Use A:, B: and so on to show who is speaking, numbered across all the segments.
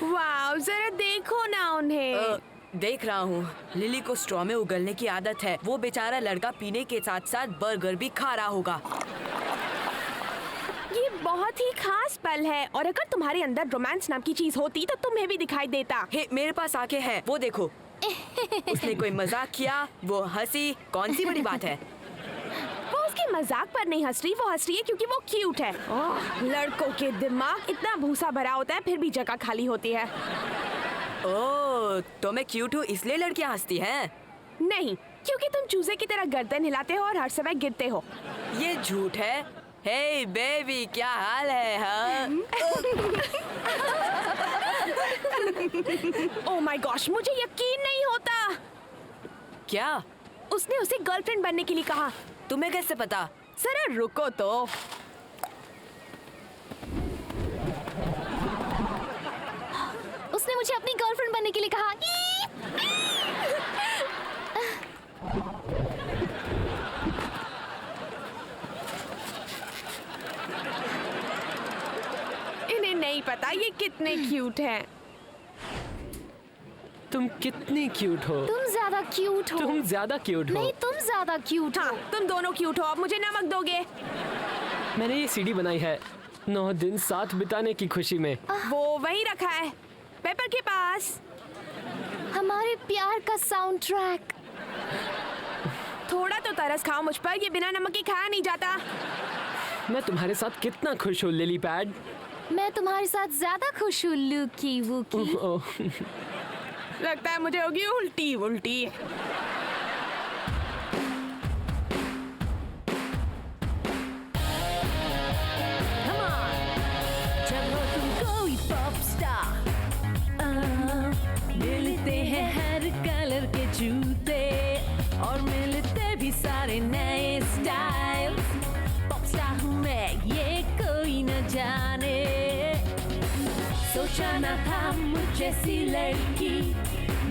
A: वाह, जरा देखो ना उन्हें।
B: देख रहा हूँ। लिली को स्ट्रॉ में उगलने की आदत है। वो बेचारा लड़का पीने के साथ साथ बर्गर भी खा रहा होगा।
A: ये बहुत ही खास पल है और अगर तुम्हारे अंदर रोमांस नाम की चीज होती तो तुम्हें भी दिखाई देता।
B: हे, मेरे पास आंखें हैं, वो देखो। उसने कोई मजाक किया, वो हंसी, कौन सी बड़ी बात है?
A: वो उसके मजाक पर नहीं हंस रही, वो हंस रही है क्योंकि वो क्यूट है। लड़कों के दिमाग इतना भूसा भरा होता है फिर भी जगह खाली होती है।
B: ओह, तो मैं क्यूट हूँ इसलिए लड़कियाँ हंसती हैं?
A: नहीं, क्योंकि तुम चूजे की तरह गर्दन हिलाते हो और हर समय गिरते हो।
B: ये झूठ है। हे बेबी, क्या हाल है? हाँ?
A: ओह माय गॉश, मुझे यकीन नहीं होता।
B: क्या?
A: उसने उसे गर्लफ्रेंड बनने के लिए कहा।
B: तुम्हें कैसे पता?
A: जरा रुको तो।
C: उसने मुझे अपनी गर्लफ्रेंड बनने के लिए कहा।
A: इन्हें नहीं पता ये कितने क्यूट हैं।
D: तुम कितनी क्यूट हो।
C: तुम ज्यादा क्यूट हो।
D: तुम ज्यादा क्यूट हो।
C: नहीं, तुम ज्यादा क्यूट हो।
A: हाँ, तुम दोनों क्यूट हो। अब मुझे नमक दोगे?
D: मैंने ये सीडी बनाई है 9 दिन साथ बिताने की खुशी में।
A: वो वहीं रखा है, पेपर के पास।
C: हमारे प्यार का साउंड ट्रैक।
A: थोड़ा तो तरस खाओ मुझ पर, ये बिना नमक के खाया नहीं जाता।
D: मैं तुम्हारे साथ कितना खुश हूँ लिली पैड।
C: मैं तुम्हारे साथ ज्यादा खुश हूँ लूकी वूकी।
D: ओह,
A: लगता है मुझे होगी उल्टी उल्टी।
E: जब हो तुम कोई पॉप स्टार, मिलते हैं हर कलर के जूते और मिलते भी सारे नए स्टाइल। पॉप स्टार हूँ मैं, ये कोई न जाने। सोचा न था मुझ जैसी लड़की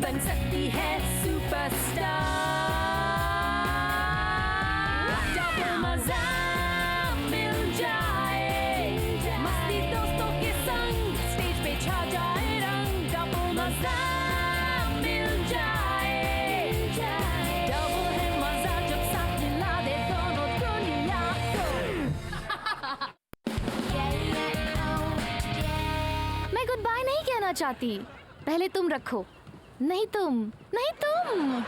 E: बन सकती है सुपरस्टार। जब मजा मिल जाए, मस्ती दोस्तों के संग स्टेज पे छा जाए रंग। जब मजा मिल जाए, डबल है मजा जब साथ मिला दे दोनों दुनिया को।
C: मैं गुड बाय नहीं कहना चाहती। पहले तुम रखो। नहीं तुम, नहीं तुम।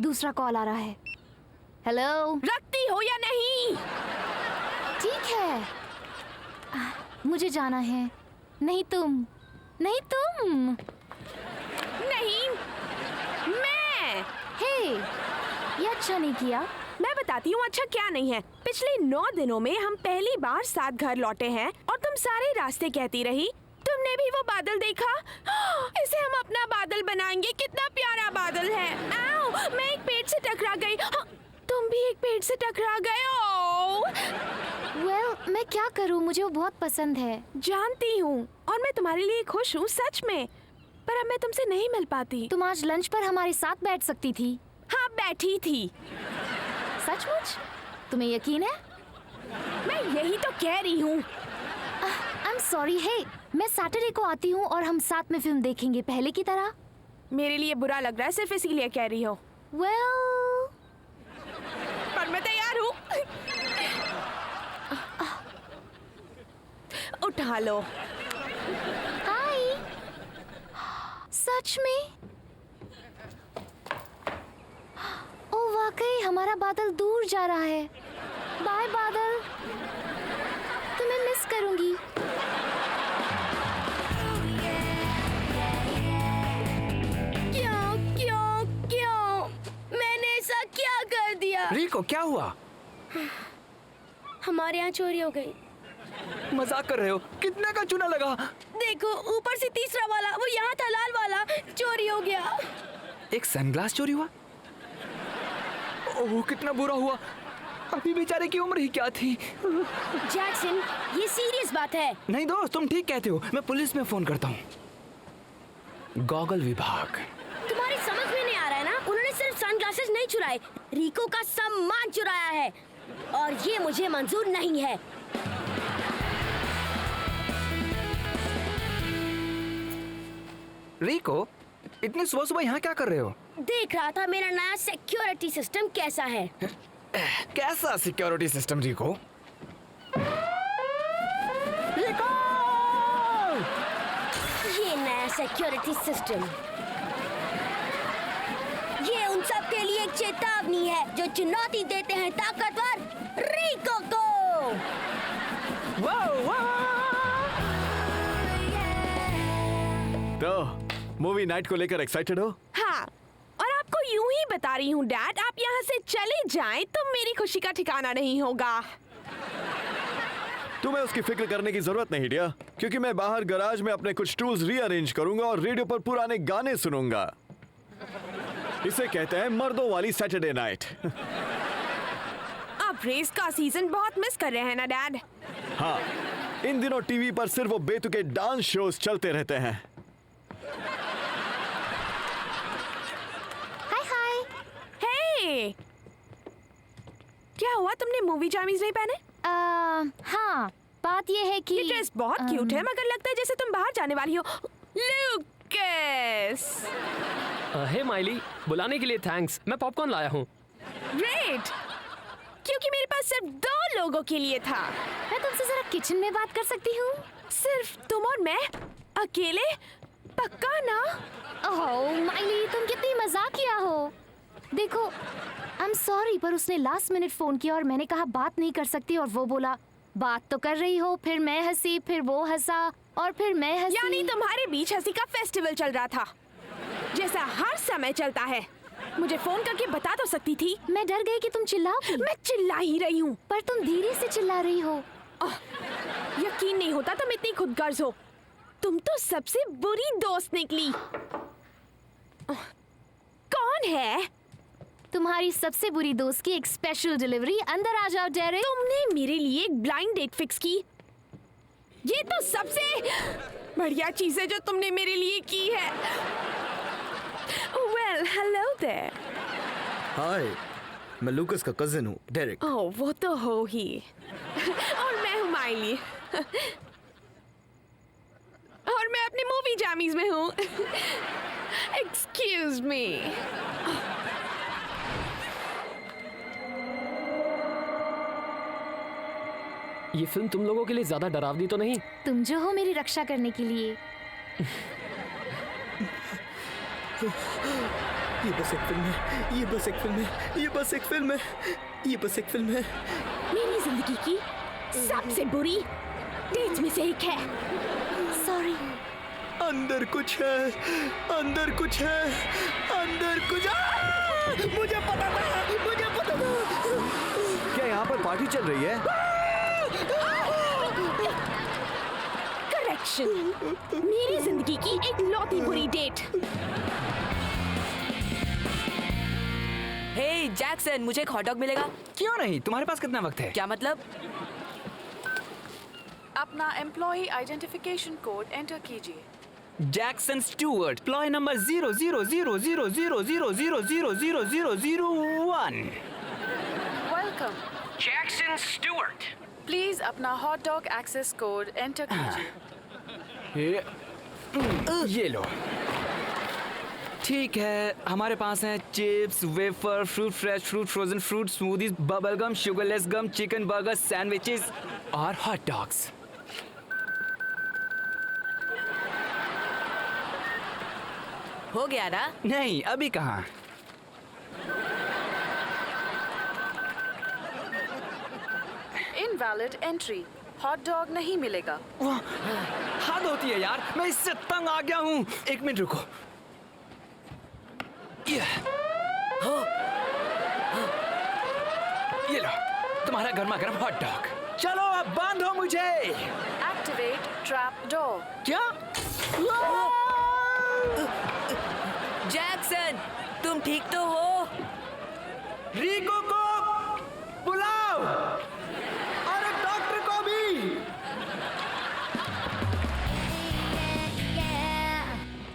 C: दूसरा कॉल आ रहा है। हेलो।
A: रखती हो या नहीं?
C: ठीक है। मुझे जाना है। नहीं तुम, नहीं तुम।
A: नहीं, मैं।
C: हे, ये अच्छा नहीं किया।
A: मैं बताती हूँ अच्छा क्या नहीं है। पिछले 9 दिनों में हम पहली बार साथ घर लौटे हैं और तुम सारे रास्ते कहती रही तुमने भी वो बादल देखा? इसे हम अपना बादल बनाएंगे। कितना प्यारा बादल है। आओ, मैं एक पेड़ से टकरा गई। तुम भी एक पेड़ से टकरा गए।
C: Well, मैं क्या करूँ, मुझे वो बहुत पसंद है।
A: जानती हूँ और मैं तुम्हारे लिए खुश हूँ सच में, पर अब मैं तुमसे नहीं मिल पाती।
C: तुम आज लंच पर हमारे साथ बैठ सकती थी।
A: हाँ, बैठी थी।
C: सचमुच? तुम्हें यकीन है?
A: मैं यही तो कह रही हूँ।
C: I'm sorry, hey, मैं सैटरडे को आती हूँ और हम साथ में फिल्म देखेंगे पहले की तरह।
A: मेरे लिए बुरा लग रहा है सिर्फ इसीलिए कह रही हो।
C: Well,
A: पर मैं तैयार हूँ। उठा लो।
C: हाय। सच में? ओ वाकई हमारा बादल दूर जा रहा है। बाय बादल, तुम्हें मिस करूंगी।
E: क्यों मैंने ऐसा क्या कर दिया?
F: रिको, क्या हुआ?
E: हमारे यहाँ चोरी हो गई।
F: मजाक कर रहे हो? कितने का चूना लगा?
E: देखो, ऊपर से तीसरा वाला, वो यहाँ था लाल वाला, चोरी हो गया।
F: एक सनग्लास चोरी हुआ? ओह, कितना बुरा हुआ। अभी बेचारे की उम्र ही क्या थी।
E: जैक्सन, ये सीरियस बात है।
F: नहीं दोस्त, तुम ठीक कहते हो। मैं पुलिस में फोन करता हूँ। गॉगल विभाग।
E: तुम्हारी समझ में नहीं आ रहा है ना? उन्होंने सिर्फ सनग्लासेस नहीं चुराए, रिको का सम्मान चुराया है और ये मुझे मंजूर नहीं है।
F: रिको, इतनी सुबह सुबह यहाँ क्या कर रहे हो?
G: देख रहा था मेरा नया सिक्योरिटी सिस्टम कैसा है।
F: कैसा सिक्योरिटी सिस्टम रिको?
G: ये नया सिक्योरिटी सिस्टम, ये उन सब के लिए एक चेतावनी है जो चुनौती देते हैं ताकतवर रिको को।
H: तो मूवी नाइट को लेकर एक्साइटेड हो?
A: हाँ, और आपको यूं ही बता रही हूँ डैड, आप यहाँ से चले जाएं तो मेरी खुशी का ठिकाना नहीं होगा।
H: तुम्हें उसकी फिक्र करने की जरूरत नहीं डियर, क्योंकि मैं बाहर गैराज में अपने कुछ टूल्स रीअरेंज करूंगा और रेडियो पर पुराने गाने सुनूंगा। इसे कहते हैं मर्दों वाली सैटरडे नाइट।
A: आप रेस का सीजन बहुत मिस कर रहे हैं ना डैड?
H: हाँ, इन दिनों टीवी पर सिर्फ वो बेतुके डांस शोज चलते रहते हैं।
C: हाय हाय।
A: हे, क्या हुआ, तुमने मूवी जामीज नहीं पहने?
C: हाँ, बात ये है कि
A: ये ड्रेस बहुत क्यूट है, मगर लगता है जैसे तुम बाहर जाने वाली हो। लूकस!
D: हे माइली, बुलाने के लिए थैंक्स। मैं पॉपकॉर्न लाया हूँ।
A: ग्रेट, क्योंकि मेरे पास सिर्फ 2 लोगों के लिए था।
C: मैं तुमसे जरा किचन में बात कर सकती हूँ?
A: सिर्फ तुम और मैं अकेले? पक्का ना?
C: ओह माइली, तुम कितनी मजाकिया हो। देखो, आई एम सॉरी, पर उसने लास्ट मिनट फोन किया और मैंने कहा बात नहीं कर सकती, और वो बोला बात तो कर रही हो। फिर मैं हंसी, फिर वो हंसा, और फिर मैं हंसी।
A: यानी तुम्हारे बीच हंसी का फेस्टिवल चल रहा था, जैसा हर समय चलता है। मुझे फोन करके बता तो सकती थी।
C: मैं डर गई कि तुम चिल्लाओगी।
A: मैं चिल्ला ही रही हूँ।
C: पर तुम धीरे से चिल्ला रही हो।
A: यकीन नहीं होता तुम इतनी खुदगर्ज हो। तुम तो सबसे बुरी दोस्त निकली। कौन है?
C: तुम्हारी सबसे बुरी दोस्त की एक स्पेशल डिलीवरी। अंदर आ जाओ डेरिक।
A: तुमने मेरे लिए एक ब्लाइंड डेट फिक्स की। ये तो सबसे बढ़िया चीज है जो तुमने मेरे लिए की है। Well, hello there.
I: हाय, मैं लूकस का कजिन हूँ, डेरिक।
A: ओह, वो तो हो ही। और मैं हूँ माइली। और मैं अपने मूवी जामीज में हूँ। Excuse me.
D: ये फिल्म तुम लोगों के लिए ज्यादा डरावनी तो नहीं?
C: तुम जो हो मेरी रक्षा करने के लिए।
I: ये बस एक फिल्म है, ये बस एक फिल्म है, ये बस एक फिल्म है, ये बस एक फिल्म है।
A: मेरी जिंदगी की सबसे बुरी डेट्स में से एक है।
C: सॉरी।
I: अंदर कुछ है, अंदर कुछ है, अंदर कुछ। मुझे पता था, मुझे पता था।
H: क्या यहाँ पर पार्टी चल रही है?
A: करेक्शन, मेरी जिंदगी की एक लौती बुरी डेट।
B: हे जैक्सन, मुझे एक हॉट डॉग मिलेगा?
F: क्यों नहीं? तुम्हारे पास कितना वक्त है?
B: क्या मतलब?
J: अपना एम्प्लॉय आइडेंटिफिकेशन कोड एंटर कीजिए।
F: Jackson Stuart, employ number 000000000001।
J: Welcome.
F: Jackson Stuart.
J: Please अपना hot dog access code enter कीजिए।
F: ये लो। ठीक है, हमारे पास हैं chips, wafer, fruit fresh, fruit frozen, fruit smoothies, bubble gum, sugarless gum, chicken burger, sandwiches और हॉट डॉग्स।
B: हो गया ना?
F: नहीं, अभी कहाँ।
J: इनवैलिड एंट्री, हॉट डॉग नहीं मिलेगा।
F: वाह, हद होती है यार, मैं इससे तंग आ गया हूँ। एक मिनट रुको। ये लो, तुम्हारा गर्मा गर्म हॉट डॉग। चलो अब बांधो मुझे।
J: Activate trap door.
F: क्या?
B: जैक्सन, तुम ठीक तो हो?
F: रिको को बुलाओ और डॉक्टर को भी।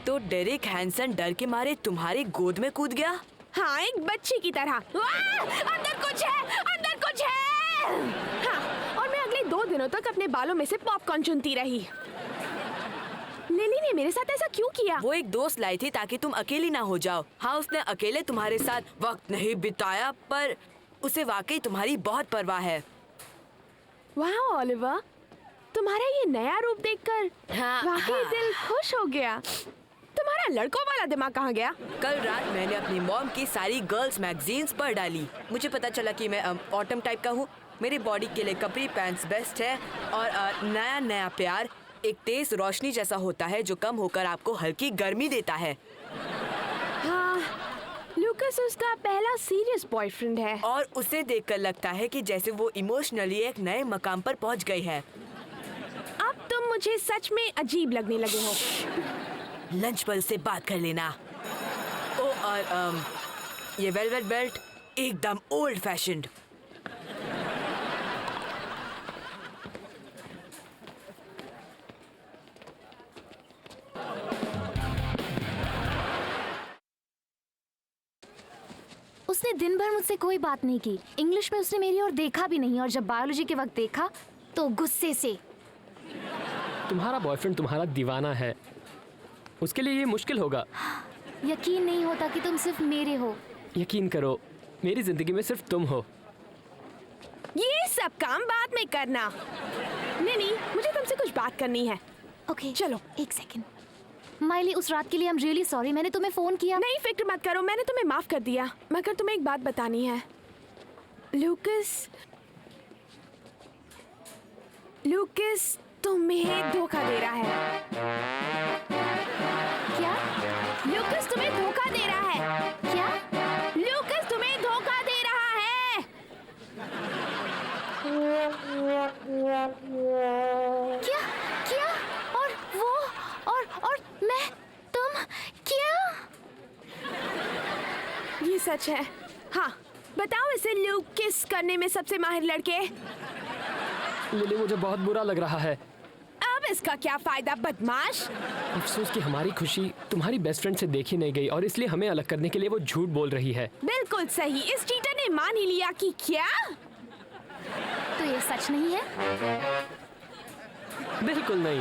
B: तो डेरिक हैंसन डर के मारे तुम्हारी गोद में कूद गया?
A: हाँ, एक बच्ची की तरह। अंदर कुछ है, अंदर कुछ है। हाँ, और मैं अगले 2 दिनों तक अपने बालों में से पॉपकॉर्न चुनती रही। लिली ने मेरे साथ ऐसा क्यों किया?
B: वो एक दोस्त लाई थी ताकि तुम अकेली ना हो जाओ। हाँ, उसने अकेले तुम्हारे साथ वक्त नहीं बिताया, पर उसे वाकई तुम्हारी बहुत परवाह है।
A: वाह ओलिवर, तुम्हारा ये नया रूप देखकर
B: हाँ,
A: वाकई
B: हाँ।
A: दिल खुश हो गया। तुम्हारा लड़कों वाला दिमाग कहाँ गया?
B: कल रात मैंने अपनी मॉम की सारी गर्ल्स मैगजीन्स पढ़ डाली। मुझे पता चला कि मैं ऑटम टाइप का हूँ। मेरी बॉडी के लिए कपरी पैंट्स बेस्ट है और नया नया प्यार एक तेज रोशनी जैसा होता है जो कम होकर आपको हल्की गर्मी देता है।
A: हाँ, लूकस उसका पहला सीरियस बॉयफ्रेंड है।
B: और उसे देखकर लगता है कि जैसे वो इमोशनली एक नए मकाम पर पहुंच गई है।
A: अब तुम मुझे सच में अजीब लगने लगे हो।
B: लंच पर उससे बात कर लेना। ओ और ये वेलवेट बेल्ट एकदम ओल्ड फैशन्ड।
C: उसने दिन भर मुझसे कोई बात नहीं की। इंग्लिश में उसने मेरी ओर देखा भी नहीं, और जब बायोलॉजी के वक्त देखा तो गुस्से से।
D: तुम्हारा बॉयफ्रेंड तुम्हारा दीवाना है, उसके लिए ये मुश्किल होगा।
C: यकीन नहीं होता कि तुम सिर्फ मेरे हो।
D: यकीन करो, मेरी जिंदगी में सिर्फ तुम हो।
A: ये सब काम बाद में करना। नहीं, मुझे तुमसे कुछ बात करनी है।
C: ओके
A: चलो।
C: एक सेकंड। माइली, उस रात के लिए आई एम रियली सॉरी। मैंने तुम्हें फोन किया।
A: नहीं, फिक्र मत करो, मैंने तुम्हें माफ कर दिया। मगर तुम्हें एक बात बतानी है। लूकस तुम्हें धोखा दे रहा है।
C: क्या?
A: लूकस तुम्हें धोखा दे रहा है।
C: क्या?
A: लूकस तुम्हें धोखा दे रहा है।
C: क्या? क्या? और वो और मैं, तुम क्या?
A: ये सच है। हाँ, बताओ इसे लूकस करने में सबसे माहिर लड़के।
D: लिली, मुझे बहुत बुरा लग रहा है।
A: अब इसका क्या फायदा, बदमाश?
D: अफसोस कि हमारी खुशी तुम्हारी बेस्ट फ्रेंड से देखी नहीं गई और इसलिए हमें अलग करने के लिए वो झूठ बोल रही है।
A: बिल्कुल सही। इस चीटर ने मान ही लिया कि क्या?
C: तो ये सच नहीं है?
D: बिल्कुल नहीं।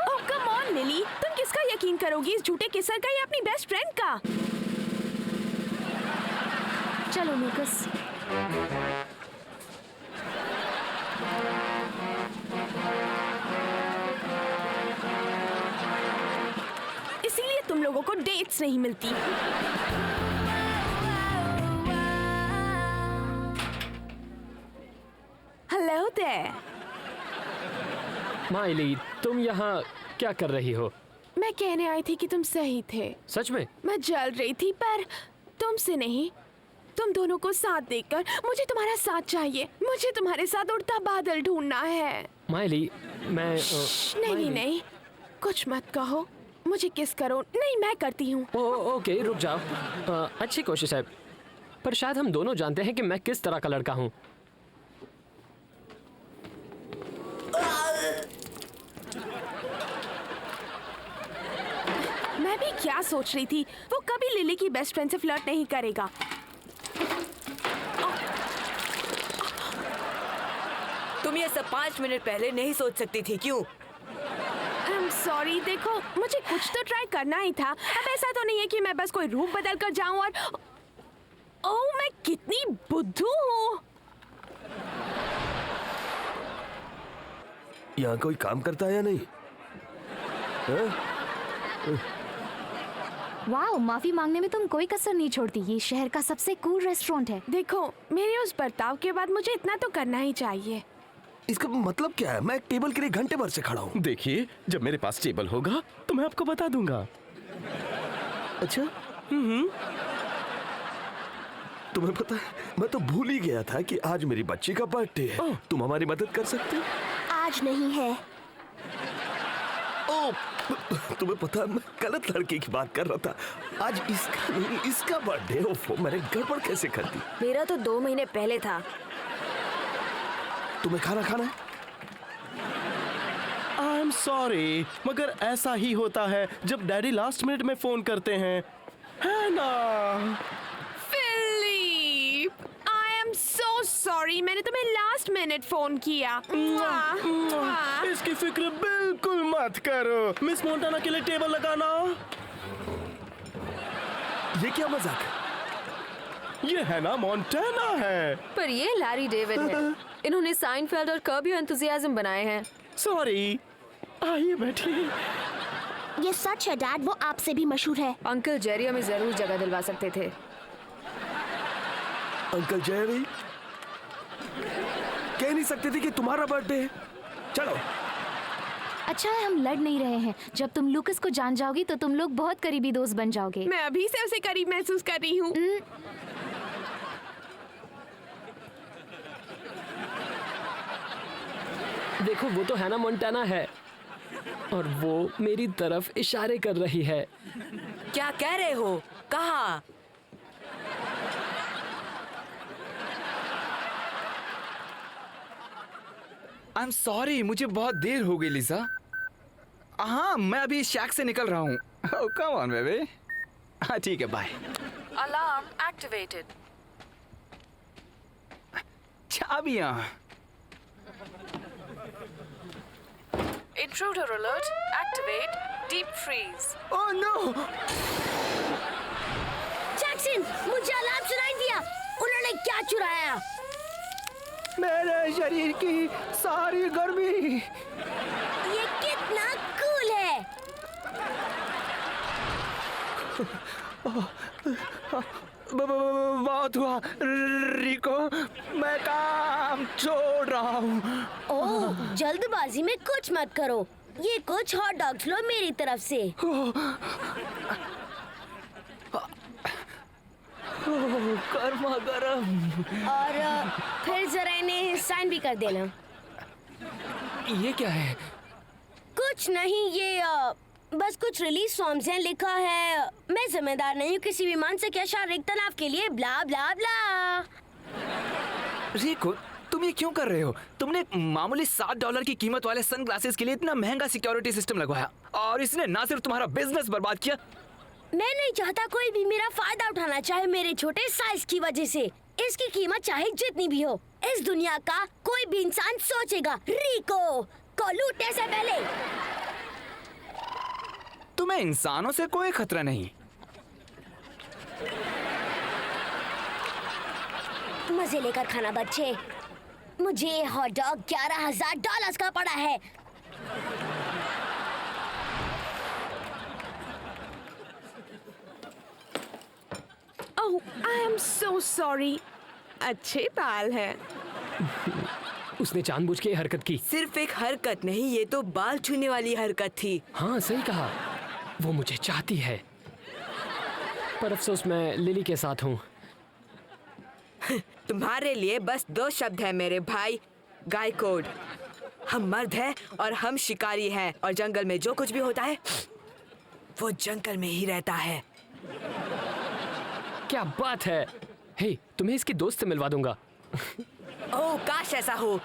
A: ओह कम ऑन लिली, तुम किसका यकीन करोगी, इस झूठे किसर का या अपनी बेस्ट फ्रेंड का?
C: चलो लूकस।
A: इसीलिए तुम लोगों को डेट्स नहीं मिलती। Hello there.
D: माइली, तुम यहाँ क्या कर रही हो?
A: मैं कहने आई थी कि तुम सही थे।
D: सच में?
A: मैं जल रही थी, पर तुमसे नहीं। तुम दोनों को साथ देखकर मुझे तुम्हारा साथ चाहिए। मुझे तुम्हारे साथ उड़ता बादल ढूंढना है।
D: माइली, मैं
A: नहीं, कुछ मत कहो। मुझे किस करो। नहीं, मैं करती हूँ।
D: ओके, रुक जाओ। अच्छी कोशिश है, पर शायद हम दोनों जानते हैं कि मैं किस तरह का लड़का हूँ।
A: मैं भी क्या सोच रही थी, वो कभी लिली की बेस्ट फ्रेंड से फ्लर्ट नहीं करेगा।
B: तुम ये सब 5 मिनट पहले नहीं सोच सकती थी, क्यों?
A: I'm sorry, देखो मुझे कुछ तो ट्राई करना ही था। अब ऐसा तो नहीं है कि मैं बस कोई रूप बदल कर जाऊं और ओह मैं कितनी बुद्धू हूँ।
I: यहाँ कोई काम करता है या नहीं?
C: वाह, माफी मांगने में तुम कोई कसर नहीं छोड़ती। ये शहर का सबसे कूल रेस्टोरेंट है।
A: देखो, मेरे उस बर्ताव के बाद मुझे इतना तो करना ही चाहिए।
I: इसका मतलब क्या है? मैं एक टेबल के लिए घंटे भर से खड़ा हूँ।
K: देखिए, जब मेरे पास टेबल होगा तो मैं आपको बता दूंगा।
I: अच्छा? तुम्हें पता है, मैं तो भूल ही गया था कि आज मेरी बच्ची का बर्थडे है। तुम हमारी मदद कर सकते हो?
G: आज नहीं है।
I: तुम्हें पता है, मैं गलत लड़के की बात कर रहा था। आज इसका नहीं, इसका बर्थडे। ओफो, मैंने गड़बड़ कैसे कर दी?
G: मेरा तो 2 महीने पहले था।
I: तुम्हें खाना खाना है?
K: आई एम सॉरी, मगर ऐसा ही होता है जब डैडी लास्ट मिनट में फोन करते हैं, है ना?
A: Philip, I am so sorry, मैंने तुम्हें लास्ट मिनट फोन किया।
K: इसकी फिक्र बिल्कुल मत मत करो। मिस मोंटाना के लिए टेबल लगाना।
I: ये क्या मजाक?
K: ये है ना मोंटाना है।
L: पर ये लैरी डेविड है। इन्होंने साइनफेल्ड और कर्ब योर एंथुसियाज्म बनाए हैं।
K: सॉरी, आइए बैठिए।
G: ये सच है डैड, वो आपसे भी मशहूर है।
L: अंकल जेरी हमें जरूर जगह दिलवा सकते थे।
I: अंकल जेरी कह नहीं सकते थे कि तुम्हारा बर्थडे है? चलो।
C: अच्छा है हम लड़ नहीं रहे हैं। जब तुम लूकस को जान जाओगी तो तुम लोग बहुत करीबी दोस्त बन जाओगे।
A: मैं अभी से उसे करीब महसूस कर रही हूँ।
D: देखो वो तो हैना मोंटाना है और वो मेरी तरफ इशारे कर रही है।
B: क्या कह रहे हो? कहाँ?
F: आई एम सॉरी, मुझे बहुत देर हो गई लिसा। हाँ, मैं अभी शैक से निकल रहा हूँ। Come on baby. हाँ ठीक है, बाय।
J: Alarm activated.
F: चाबियाँ।
J: Intruder alert. Activate deep freeze.
F: Oh no!
G: Jackson, मुझे अलार्म सुनाई दिया। उन्होंने क्या चुराया?
F: मेरे शरीर की सारी गर्मी।
G: ये कितना कूल है।
F: बहुत हुआ रिको, मैं काम छोड़ रहा हूँ।
G: ओह, जल्दबाजी में कुछ मत करो। ये कुछ हॉट डॉग्स लो मेरी तरफ से।
F: गर्मा गर्म।
G: और फिर जरा इन्हें साइन भी कर देना।
F: ये क्या है?
G: कुछ नहीं, ये बस कुछ रिलीज फॉर्म्स हैं। लिखा है मैं जिम्मेदार नहीं हूँ किसी भी मानसिक या शारीरिक तनाव के लिए, ब्ला ब्ला ब्ला।
F: रिको, तुम ये क्यों कर रहे हो? तुमने मामूली $7 की कीमत वाले सनग्लासेस के लिए इतना महंगा सिक्योरिटी सिस्टम लगवाया और इसने ना सिर्फ तुम्हारा बिजनेस बर्बाद किया।
G: मैं नहीं चाहता कोई भी मेरा फायदा उठाना चाहे मेरे छोटे साइज की वजह से। इसकी कीमत चाहे जितनी भी हो, इस दुनिया का कोई भी इंसान सोचेगा रिको को लूटने से पहले।
F: तुम्हें इंसानों से कोई खतरा नहीं।
G: मजे लेकर खाना बच्चे। मुझे हॉट डॉग $11,000 का पड़ा है।
A: ओह, आई एम सो सॉरी। अच्छे बाल हैं।
D: उसने जानबूझ के ये हरकत की।
B: सिर्फ एक हरकत नहीं, ये तो बाल छूने वाली हरकत थी।
D: हाँ सही कहा, वो मुझे चाहती है। पर अफसोस मैं लिली के साथ हूँ।
B: तुम्हारे लिए बस 2 शब्द है मेरे भाई, गाय कोड। हम मर्द हैं और हम शिकारी हैं और जंगल में जो कुछ भी होता है वो जंगल में ही रहता है।
D: क्या बात है। हे, तुम्हें इसकी दोस्त से मिलवा दूंगा।
B: ओह काश ऐसा हो।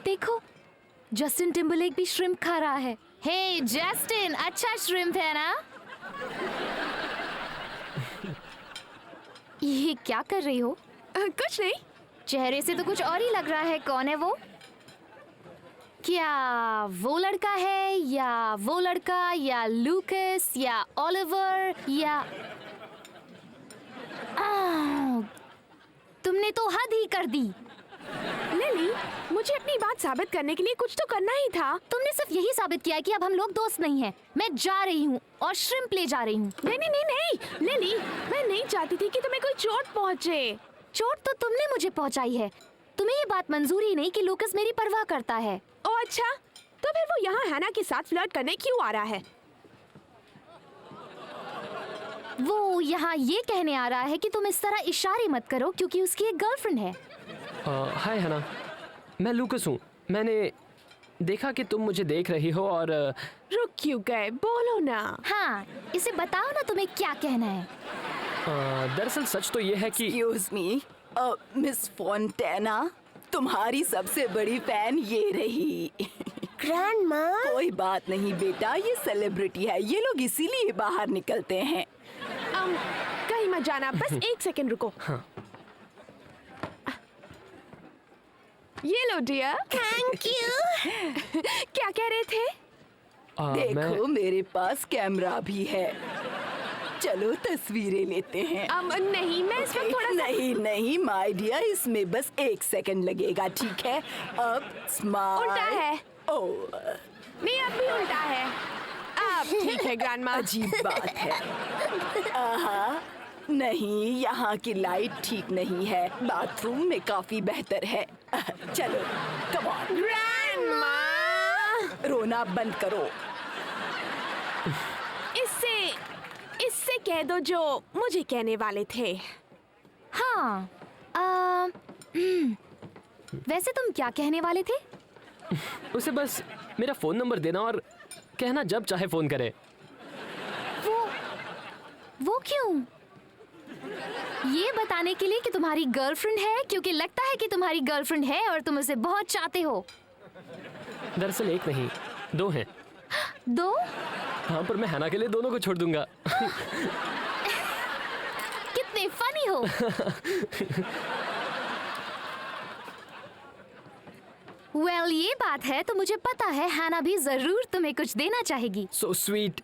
C: देखो, जस्टिन टिम्बरलेक भी श्रिम्प खा रहा है। हे जस्टिन, अच्छा श्रिम्प है ना? ये क्या कर रही हो?
A: कुछ नहीं।
C: चेहरे से तो कुछ और ही लग रहा है। कौन है वो? क्या वो लड़का है या वो लड़का या लूकस या ओलिवर या तुमने तो हद ही कर दी।
A: लिली, मुझे अपनी बात साबित करने के लिए कुछ तो करना ही था।
C: तुमने सिर्फ यही साबित किया कि अब हम लोग दोस्त नहीं हैं। मैं जा रही हूँ और श्रिम्प ले जा रही हूँ।
A: नहीं नहीं नहीं नहीं लिली, मैं नहीं चाहती थी कि तुम्हें कोई चोट पहुँचे।
C: चोट तो तुमने मुझे पहुँचाई है। तुम्हें ये बात मंजूर ही नहीं कि लूकस मेरी परवाह करता है।
A: ओह अच्छा, तो फिर वो यहाँ हैना के साथ फ्लर्ट करने क्यों आ रहा है?
C: वो यहाँ ये कहने आ रहा है कि तुम इस तरह इशारे मत करो क्योंकि उसकी एक गर्लफ्रेंड है।
D: हाय हैना, मैं लूकस हूँ। मैंने देखा कि तुम मुझे देख रही हो और
A: रुक क्यों गए? बोलो ना।
C: हाँ, इसे बताओ ना तुम्हें क्या कहना है।
D: दरअसल सच तो ये है कि
M: एक्सक्यूज मी मिस फोंटेना, तुम्हारी सबसे बड़ी फैन ये रही।
G: ग्रैंडमा।
M: कोई बात नहीं बेटा, ये सेलिब्रिटी है, ये लोग इसीलिए बाहर निकलते हैं।
A: कहीं मत जाना, बस 1 सेकंड रुको।
D: हाँ।
A: ये लो डियर।
G: Thank you.
A: क्या कह रहे थे?
M: देखो मेरे पास कैमरा भी है, चलो तस्वीरें लेते हैं।
A: नहीं, मैं इस वक्त थोड़ा सा...
M: नहीं नहीं माय डियर, इसमें बस 1 सेकंड लगेगा, ठीक है? अब स्माइल।
A: उल्टा है।
M: ओह
A: नहीं, अब भी उल्टा है। अब ठीक है ग्रैंडमा।
M: अजीब बात है। आहा, नहीं, यहाँ की लाइट ठीक नहीं है, बाथरूम में काफी बेहतर है। चलो कम ऑन।
A: ग्रैंडमा,
M: रोना बंद करो।
A: इससे कह दो जो मुझे कहने वाले थे।
C: हाँ, वैसे तुम क्या कहने वाले थे?
D: उसे बस मेरा फोन नंबर देना और कहना जब चाहे फोन करे।
C: वो क्यों? ये बताने के लिए कि तुम्हारी गर्लफ्रेंड है, क्योंकि लगता है कि तुम्हारी गर्लफ्रेंड है और तुम उसे बहुत चाहते हो।
D: दरअसल 1 नहीं 2 हैं।
C: 2?
D: हाँ, पर मैं हैना के लिए दोनों को छोड़ दूंगा।
C: कितने फनी हो। वेल, ये बात है तो मुझे पता है हैना भी जरूर तुम्हें कुछ देना चाहेगी।
D: So sweet.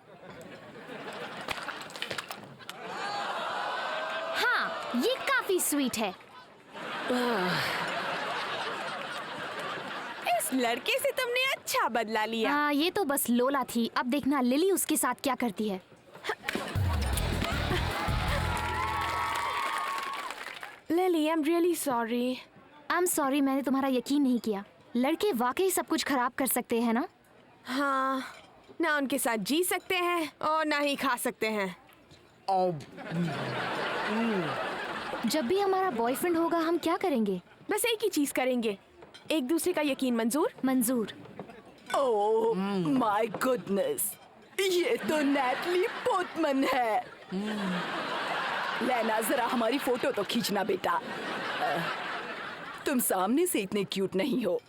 C: हाँ, ये काफी स्वीट है।
A: इस लड़के से तुमने अच्छा बदला लिया।
C: हाँ, ये तो बस लोला थी। अब देखना लिली उसके साथ क्या करती है।
A: Lily, I am really sorry.
C: I am sorry, मैंने तुम्हारा यकीन नहीं किया। लड़के वाकई सब कुछ खराब कर सकते हैं ना?
A: हाँ, ना उनके साथ जी सकते हैं और ना ही खा सकते हैं।
C: जब भी हमारा बॉयफ्रेंड होगा हम क्या करेंगे?
A: बस एक ही चीज करेंगे, एक दूसरे का यकीन मंजूर।
C: मंजूर।
M: ओह माय गुडनेस, ये तो नैटली पोर्टमन है। लेना, जरा हमारी फोटो तो खींचना बेटा। तुम सामने से इतने क्यूट नहीं हो।